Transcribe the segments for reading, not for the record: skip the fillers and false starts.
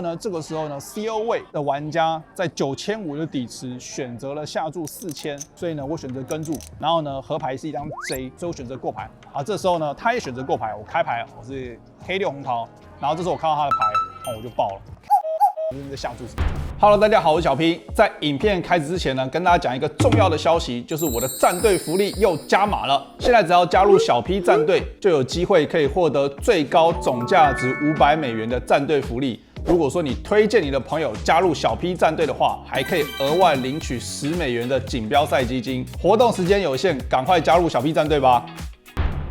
呢，这个时候呢 ，CO 位的玩家在9500的底池选择了下注4000，所以呢，我选择跟注。然后呢，合牌是一张 J， 所以我选择过牌。啊，这时候呢，他也选择过牌，我开牌，我是黑6红桃。然后这时候我看到他的牌，我就爆了。你在下注什么 ？Hello， 大家好，我是小 P。在影片开始之前呢，跟大家讲一个重要的消息，就是我的战队福利又加码了。现在只要加入小 P 战队，就有机会可以获得最高总价值$500的战队福利。如果说你推荐你的朋友加入小 P 战队的话，还可以额外领取$10的锦标赛基金。活动时间有限，赶快加入小 P 战队吧。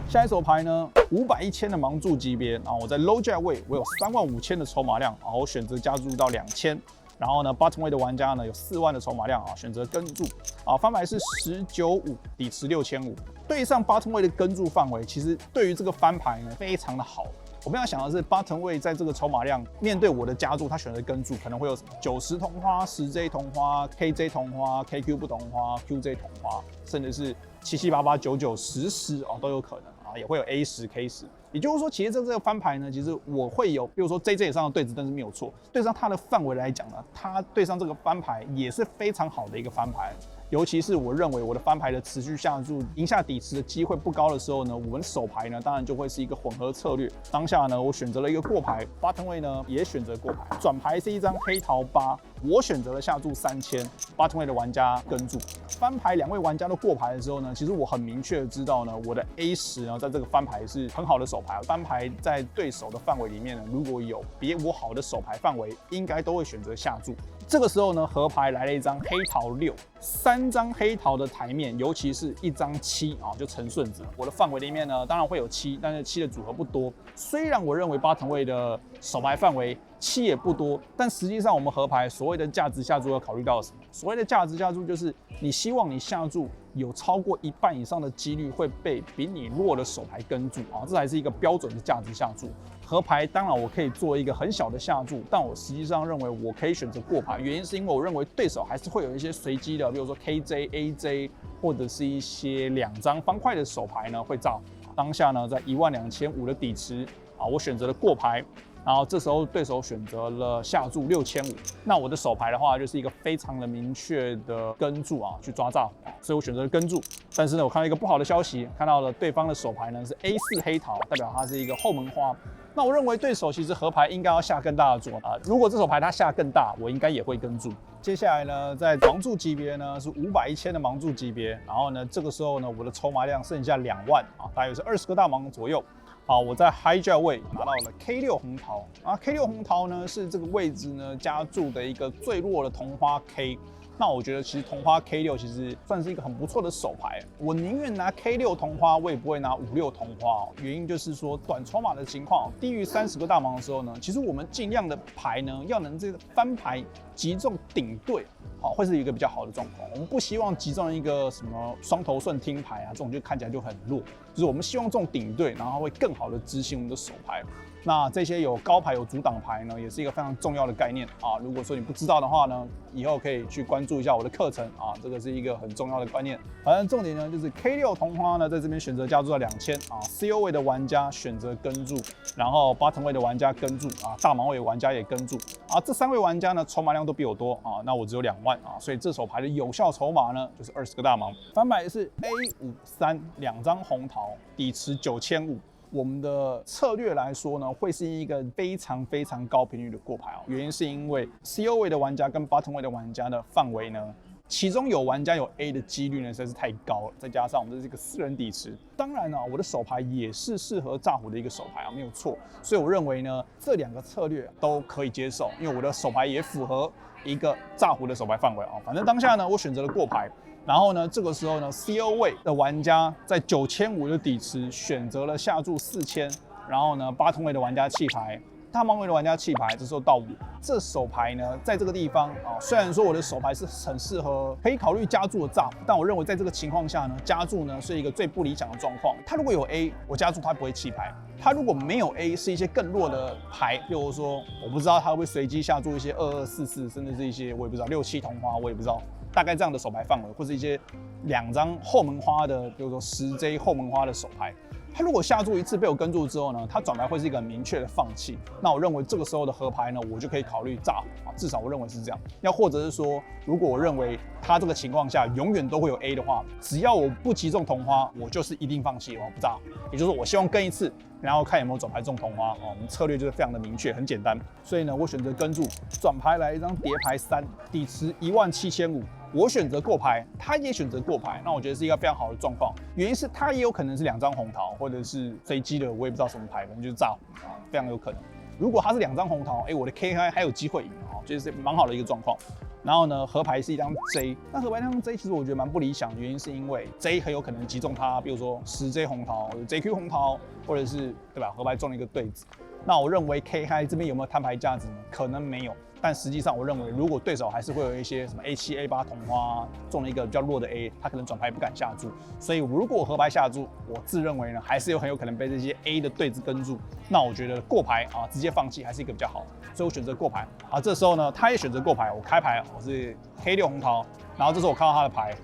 下一手牌呢，500、1000的盲注级别，然后我在 low 价位，我有35000的筹码量，然后我选择加注到2000。然后呢 ，bottom 位的玩家呢有4万的筹码量啊，选择跟注啊，翻牌是195，底池6500。对上 bottom 位的跟注范围，其实对于这个翻牌呢非常的好。我们要想的是 bottom 位在这个筹码量面对我的加注，他选择跟注，可能会有什么90同花、10J 同花、KJ 同花、KQ 不同花、QJ 同花，甚至是7788、99、10都有可能啊，也会有 A10、K10。也就是说，其实这个翻牌呢，其实我会有，比如说 JJ 以上的对子，但是没有错。对上它的范围来讲呢，它对上这个翻牌也是非常好的一个翻牌。尤其是我认为我的翻牌的持续下注赢下底池的机会不高的时候呢，我们的手牌呢，当然就会是一个混合策略。当下呢，我选择了一个过牌 ，bottom 位呢也选择过牌，转牌是一张黑桃8，我选择了下注3000，bottom 位的玩家跟注。翻牌2位玩家都过牌的时候呢，其实我很明确的知道呢，我的 A10呢在这个翻牌是很好的手牌，翻牌在对手的范围里面呢，如果有比我好的手牌范围，应该都会选择下注。这个时候呢，合牌来了一张黑桃6，3张黑桃的台面，尤其是一张7啊，就成顺子。我的范围里面呢，当然会有7，但是7的组合不多。虽然我认为bottom位的手牌范围7也不多，但实际上我们合牌所谓的价值下注要考虑到什么？所谓的价值下注就是你希望你下注有超过1半以上的几率会被比你弱的手牌跟注啊，这才是一个标准的价值下注。合牌当然我可以做一个很小的下注，但我实际上认为我可以选择过牌，原因是因为我认为对手还是会有一些随机的，比如说 KJ、AJ 或者是一些2张方块的手牌呢会炸。当下呢，在12500的底池啊，我选择了过牌。然后这时候对手选择了下注6500，那我的手牌的话就是一个非常的明确的跟注啊，去抓炸虎，所以我选择了跟注。但是呢，我看到一个不好的消息，看到了对方的手牌呢是 A4 黑桃，代表它是一个后门花。那我认为对手其实合牌应该要下更大的注啊，如果这手牌他下更大，我应该也会跟注。接下来呢，在盲注级别呢是500、1000的盲注级别，然后呢这个时候呢我的筹码量剩下2万啊，大约是20个大盲左右。好，我在 high 价位拿到了 K6 红桃啊 ，K6 红桃呢是这个位置呢加注的一个最弱的同花 K。那我觉得其实同花 K6 其实算是一个很不错的手牌，我宁愿拿 K6 同花，我也不会拿5、6同花。原因就是说短筹码的情况，低于30个大盲的时候呢，其实我们尽量的牌呢要能这个翻牌击中顶对。好，会是一个比较好的状况。我们不希望击中一个什么双头顺听牌啊，这种就看起来就很弱。就是我们希望中顶对，然后会更好的执行我们的手牌。那这些有高牌有阻挡牌呢，也是一个非常重要的概念啊。如果说你不知道的话呢，以后可以去关注一下我的课程啊，这个是一个很重要的观念。反正重点呢就是 K6 同花呢，在这边选择加注到2000啊 ，CO 位的玩家选择跟注，然后 bottom 位的玩家跟注啊，大盲位的玩家也跟注啊。这3位玩家呢筹码量都比我多啊，那我只有2万啊，所以这手牌的有效筹码呢就是20个大盲。翻牌是 A53，2张红桃，底池9500。我们的策略来说呢，会是一个非常非常高频率的过牌哦。原因是因为 CO 位的玩家跟 bottom 位的玩家的范围呢，其中有玩家有 A 的几率呢实在是太高了，再加上我们这是一个4人底池，当然呢，我的手牌也是适合炸虎的一个手牌啊，没有错。所以我认为呢，这2个策略都可以接受，因为我的手牌也符合一个炸虎的手牌范围啊。反正当下呢，我选择了过牌。然后呢，这个时候呢 ，CO 位的玩家在9500的底池选择了下注4000，然后呢，bottom 位的玩家弃牌，大盲位的玩家弃牌，这时候到我。这手牌呢，在这个地方啊，虽然说我的手牌是很适合可以考虑加注的炸，但我认为在这个情况下呢，加注呢是一个最不理想的状况。他如果有 A， 我加注他不会弃牌；他如果没有 A， 是一些更弱的牌，例如说我不知道他会不会随机下注一些2244，甚至是一些我也不知道67同花，我也不知道。大概这样的手牌范围，或是一些2张后门花的，比如说10J 后门花的手牌。他如果下注一次被我跟注之后呢，他转牌会是一个很明确的放弃。那我认为这个时候的合牌呢，我就可以考虑炸啊，至少我认为是这样。要或者是说，如果我认为他这个情况下永远都会有 A 的话，只要我不击中同花，我就是一定放弃，我不炸。也就是说，我希望跟一次，然后看有没有转牌中同花。我们策略就是非常的明确，很简单。所以呢，我选择跟注，转牌来一张叠牌3，底池17500。我选择过牌，他也选择过牌，那我觉得是一个非常好的状况。原因是他也有可能是2张红桃，或者是飞机的，我也不知道什么牌，可能就是炸红啊，非常有可能。如果他是2张红桃，我的 K 还有机会赢啊，就是蛮好的一个状况。然后呢，合牌是一张 J， 那合牌那张 J 其实我觉得蛮不理想，原因是因为 J 很有可能击中他，比如说10J 红桃、JQ 红桃，或者是对吧？合牌中了一个对子。那我认为 K 嗨这边有没有摊牌价值呢？可能没有。但实际上，我认为如果对手还是会有一些什么 A7、A8 同花中了一个比较弱的 A， 他可能转牌不敢下注，所以如果我合牌下注，我自认为呢还是很有可能被这些 A 的对子跟住。那我觉得过牌啊，直接放弃还是一个比较好，所以我选择过牌啊。这时候呢，他也选择过牌，我开牌我是 K6 红桃，然后这时候我看到他的牌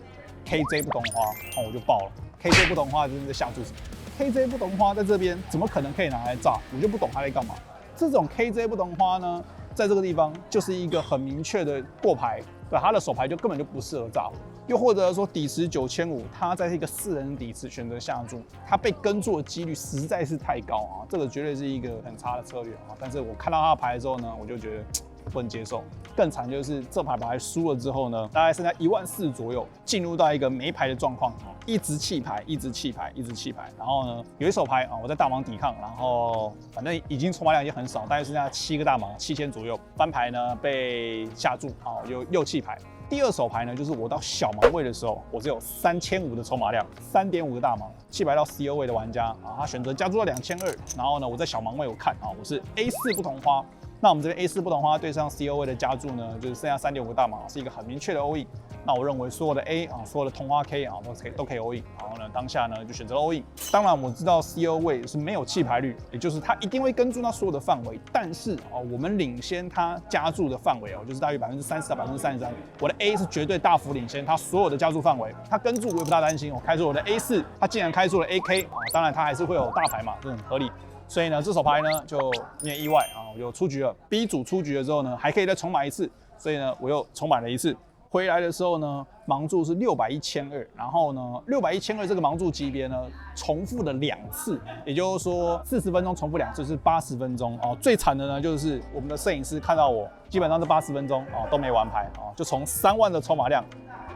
KJ 不同花，我就爆了。KJ 不同花就是在下注什么 ？KJ 不同花在这边怎么可能可以拿来炸？我就不懂他在干嘛。这种 KJ 不同花呢？在这个地方就是一个很明确的过牌，对，他的手牌就根本就不适合炸。又或者说底池9500，他在一个4人底池选择下注，他被跟注的几率实在是太高啊，这个绝对是一个很差的策略啊。但是我看到他的牌之后呢，我就觉得不能接受。更惨就是这牌输了之后呢，大概剩下14000左右，进入到一个没牌的状况，一直弃牌，一直弃牌，一直弃牌。然后呢，有一手牌啊，我在大盲抵抗，然后反正已经筹码量已经很少，大概剩下7个大盲，7000左右。翻牌呢被下注啊，又弃牌。第二手牌呢，就是我到小盲位的时候，我只有3500的筹码量，3.5个大盲，弃牌到 CO 位的玩家啊，他选择加注到2200，然后呢，我在小盲位我看啊，我是 A4 不同花。那我们这边 A4 不同花对上 CO 位的加注呢，就是剩下3.5个大盲，是一个很明确的 all in。那我认为所有的 A 啊，所有的同花 K 啊，都可以 all in。然后呢，当下呢就选择 all in。当然我知道 CO 位是没有弃牌率，也就是他一定会跟注到所有的范围，但是我们领先他加注的范围就是大约30%到33%。我的 A 是绝对大幅领先他所有的加注范围，他跟注我也不大担心。我开出我的 A4，他竟然开出了 AK 啊，当然他还是会有大牌嘛，这很合理。所以呢，这手牌呢就有点意外啊，我就出局了。B 组出局了之后呢，还可以再重买一次，所以呢，我又重买了一次。回来的时候呢，盲注是600、1200，然后呢，600、1200这个盲注级别呢，重复了2次，也就是说40分钟重复2次是80分钟哦。最惨的呢，就是我们的摄影师看到我基本上这80分钟都没玩牌就从3万的筹码量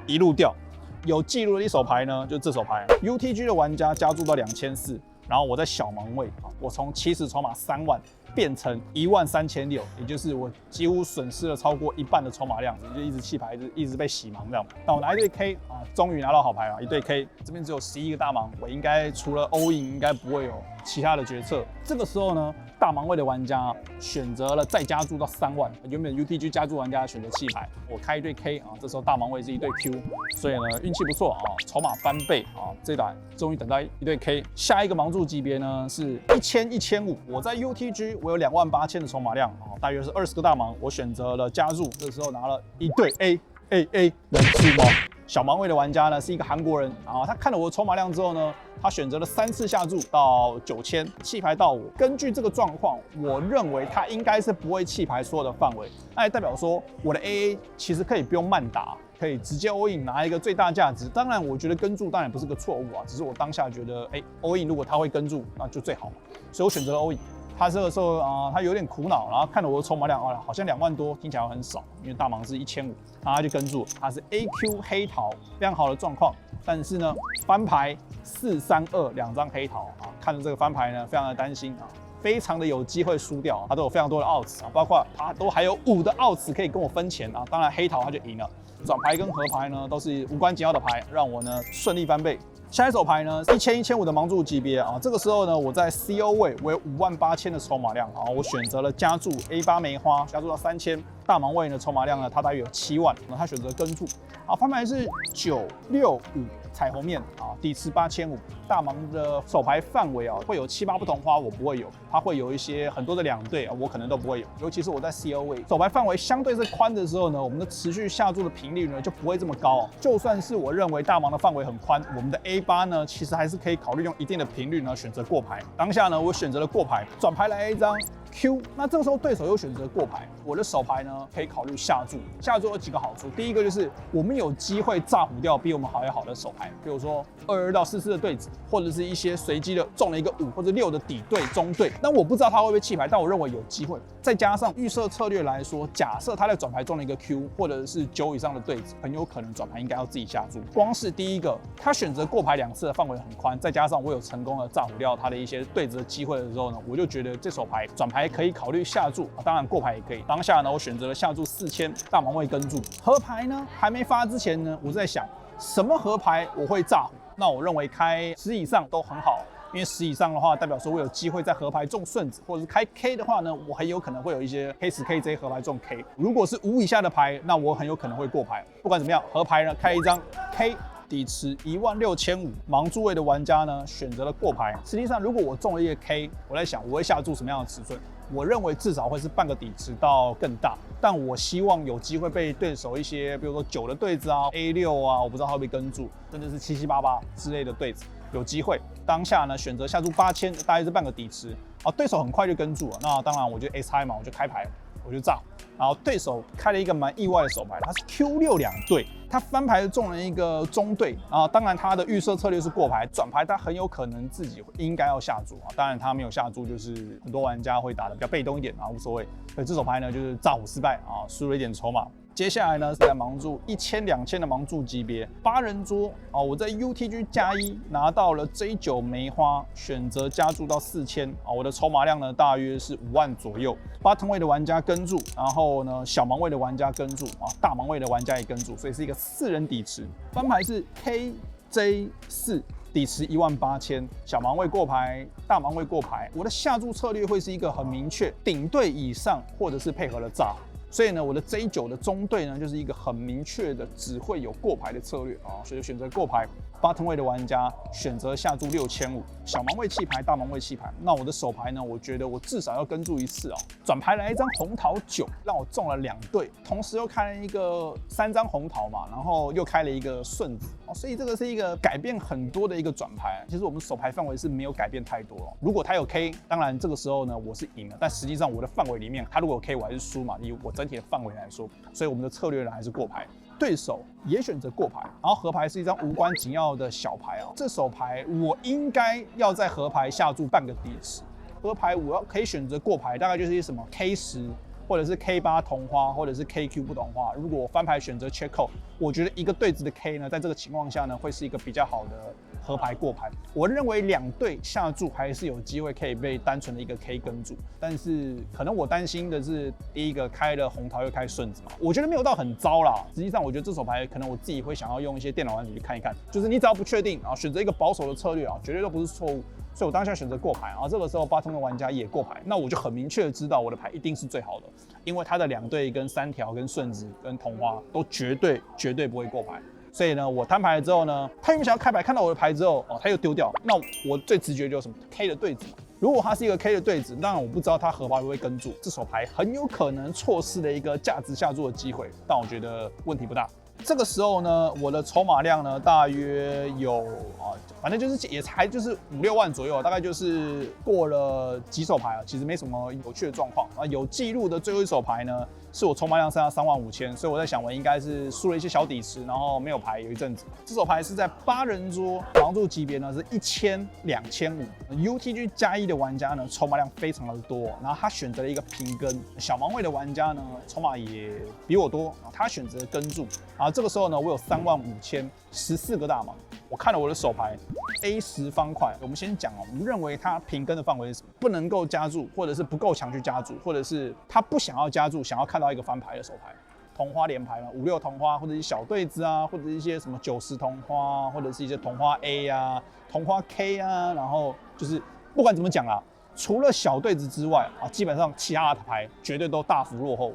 一路掉。有记录的一手牌呢，就是这手牌 ，UTG 的玩家加注到2400。然后我在小盲位我从起始筹码3万变成13600，也就是我几乎损失了超过1半的筹码量，就一直弃牌，一直被洗盲这样。那我拿一对 K 终于拿到好牌了，一对 K， 这边只有11个大盲，我应该除了 all in 应该不会有其他的决策。这个时候呢，大盲位的玩家选择了再加注到3万，原本 UTG 加注玩家选择弃牌，我开一对 K 这时候大盲位是一对 Q， 所以呢运气不错筹码翻倍这档终于等到一对 K。下一个盲注级别呢是1000、1500，我在 UTG 我有28000的筹码量大约是20个大盲，我选择了加注，这时候拿了一对 A， 能出吗？小盲位的玩家呢是一个韩国人他看了我的筹码量之后呢，他选择了3次下注到9000，弃牌到我。根据这个状况，我认为他应该是不会弃牌所有的范围，那也代表说我的 AA 其实可以不用慢打，可以直接 all in 拿一个最大价值。当然，我觉得跟注当然不是个错误只是我当下觉得all in 如果他会跟注，那就最好嘛，所以我选择了 all in。他这个时候他有点苦恼，然后看了我的筹码量好像2万多，听起来很少，因为大盲是1500，然后他就跟住，他是 AQ 黑桃，非常好的状况。但是呢，翻牌432，2张黑桃看着这个翻牌呢，非常的担心非常的有机会输掉，他都有非常多的 outs包括他都还有5的 outs可以跟我分钱当然黑桃他就赢了。转牌跟合牌呢都是无关紧要的牌，让我呢顺利翻倍。下一手牌呢，1000、1500的盲注级别这个时候呢，我在 CO 位，我有58000的筹码量我选择了加注 A8 梅花，加注到3000。大盲位呢，筹码量呢，它大约有7万，他选择跟注翻牌是965彩虹面底池8500。大盲的手牌范围会有7、8不同花，我不会有，它会有一些很多的2对我可能都不会有。尤其是我在 CO 位，手牌范围相对是宽的时候呢，我们的持续下注的频率呢就不会这么高就算是我认为大盲的范围很宽，我们的 A K8呢，其实还是可以考虑用一定的频率呢选择过牌。当下呢，我选择了过牌，转牌来一张 Q， 那这个时候对手又选择过牌，我的手牌呢可以考虑下注。下注有几个好处，第一个就是我们有机会炸胡掉比我们还要好的手牌，比如说22到44的对子，或者是一些随机的中了一个5或者6的底对中对。那我不知道他会不会弃牌，但我认为有机会。再加上预设策略来说，假设他在转牌中了一个 Q 或者是9以上的对子，很有可能转牌应该要自己下注。光是第一个，他选择过牌2次的范围很宽，再加上我有成功的炸胡掉他的一些对子的机会的时候呢，我就觉得这手牌转牌可以考虑下注，当然过牌也可以。当下呢，我选择了下注4000，大盲位跟注。合牌呢还没发之前呢，我在想什么合牌我会炸胡？那我认为开10以上都很好。因为10以上的话，代表说我有机会在合牌中顺子，或者是开 K 的话呢，我很有可能会有一些 K10 KJ 合牌中 K。如果是5以下的牌，那我很有可能会过牌。不管怎么样，合牌呢开一张 K。底池16500，盲注位的玩家呢选择了过牌。实际上，如果我中了一个 K， 我在想我会下注什么样的尺寸？我认为至少会是半个底池到更大，但我希望有机会被对手一些，比如说9的对子啊、A6啊，我不知道他会不会跟注，甚至是7788之类的对子，有机会。当下呢选择下注8000，大概是半个底池。对手很快就跟注了，那当然我就 S 嗨嘛，我就开牌，我就炸。然后对手开了一个蛮意外的手牌，他是 Q6 2对，他翻牌中了一个中对啊。当然他的预设策略是过牌，转牌他很有可能自己应该要下注啊。当然他没有下注，就是很多玩家会打得比较被动一点啊，无所谓。所以这手牌呢就是炸胡失败啊，输了一点筹码。接下来呢是在盲注1000、2000的盲注级别，8人桌啊，我在 UTG 加1拿到了 J9梅花，选择加注到4000啊，我的筹码量呢大约是5万左右。bottom 位的玩家跟注，然后呢小盲位的玩家跟注啊，大盲位的玩家也跟注，所以是一个4人底池。翻牌是 KJ4。底池18000，小盲位过牌，大盲位过牌。我的下注策略会是一个很明确，顶对以上，或者是配合了炸。所以呢，我的 J9的中队呢，就是一个很明确的只会有过牌的策略啊，所以就选择过牌。bottom 位的玩家选择下注6500，小盲位弃牌，大盲位弃牌。那我的手牌呢，我觉得我至少要跟注一次啊。转牌来一张红桃9，让我中了2对，同时又开了一个3张红桃嘛，然后又开了一个顺子哦，所以这个是一个改变很多的一个转牌。其实我们手牌范围是没有改变太多哦。如果他有 K， 当然这个时候呢我是赢了，但实际上我的范围里面，他如果有 K 我还是输嘛，以我整体的范围来说，所以我们的策略呢还是过牌。对手也选择过牌，然后合牌是一张无关紧要的小牌啊。这手牌我应该要在合牌下注半个底池，合牌我可以选择过牌，大概就是一些什么 K10或者是 K8 同花，或者是 KQ 不同花。如果我翻牌选择 check call， 我觉得一个对子的 K 呢，在这个情况下呢，会是一个比较好的合牌过牌。我认为2对下注还是有机会可以被单纯的一个 K 跟注，但是可能我担心的是第一个开了红桃又开顺子嘛，我觉得没有到很糟啦。实际上我觉得这手牌可能我自己会想要用一些电脑软体去看一看，就是你只要不确定啊，选择一个保守的策略啊，绝对都不是错误。所以我当下选择过牌啊，这个时候bottom的玩家也过牌，那我就很明确的知道我的牌一定是最好的，因为他的2对跟3条跟顺子跟同花都绝对不会过牌。所以呢，我摊牌了之后呢，他原本想要开牌，看到我的牌之后，他又丢掉。那我最直觉就是什么 K 的对子嘛。如果他是一个 K 的对子，当然我不知道他合牌会不会跟注，这手牌很有可能错失了一个价值下注的机会，但我觉得问题不大。这个时候呢，我的筹码量呢大约有反正就是也才就是5、6万左右，大概就是过了几手牌啊，其实没什么有趣的状况啊。有记录的最后一手牌呢，是我筹码量剩下35000，所以我在想我应该是输了一些小底池，然后没有牌有一阵子。这手牌是在8人桌，盲注级别呢是1000、2500。UTG 加1的玩家呢筹码量非常的多，然后他选择了一个平跟。小盲位的玩家呢筹码也比我多，然后他选择跟注。然后这个时候呢，我有35000，14个大盲。我看了我的手牌 A10方块，我们先讲我们认为它平跟的范围是什么？不能够加注，或者是不够强去加注，或者是他不想要加注，想要看到一个翻牌的手牌。同花连牌嘛，5、6同花，或者是小对子啊，或者是一些什么90同花，或者是一些同花 A 啊、同花 K 啊，然后就是不管怎么讲啊，除了小对子之外啊，基本上其他的牌绝对都大幅落后我。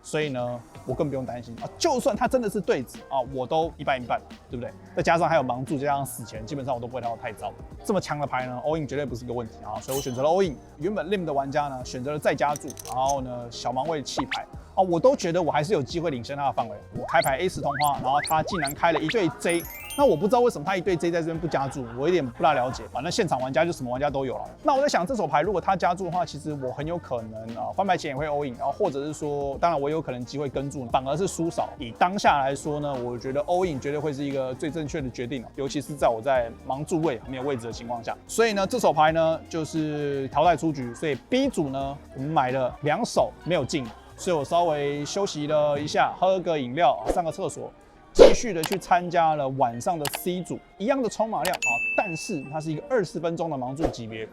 所以呢，我更不用担心啊。就算他真的是对子啊，我都一半一半，对不对？再加上还有盲注，加上死钱，基本上我都不会到太糟。这么强的牌呢 ，all in 绝对不是一个问题啊。所以我选择了 all in。原本 lim 的玩家呢，选择了再加注，然后呢，小盲位弃牌啊，我都觉得我还是有机会领先他的范围。我开牌 A10同花，然后他竟然开了一对 J。那我不知道为什么他一对 J 在这边不加注，我有点不大了解。反正现场玩家就什么玩家都有了。那我在想，这手牌如果他加注的话，其实我很有可能翻牌前也会 all in， 然后或者是说，当然我有可能机会跟注，反而是输少。以当下来说呢，我觉得 all in 绝对会是一个最正确的决定，尤其是在我在盲注位没有位置的情况下。所以呢，这手牌呢就是淘汰出局。所以 B 组呢，我们买了2手没有进，所以我稍微休息了一下，喝个饮料，上个厕所。继续的去参加了晚上的 C 组，一样的筹码量啊，但是它是一个20分钟的盲注级别，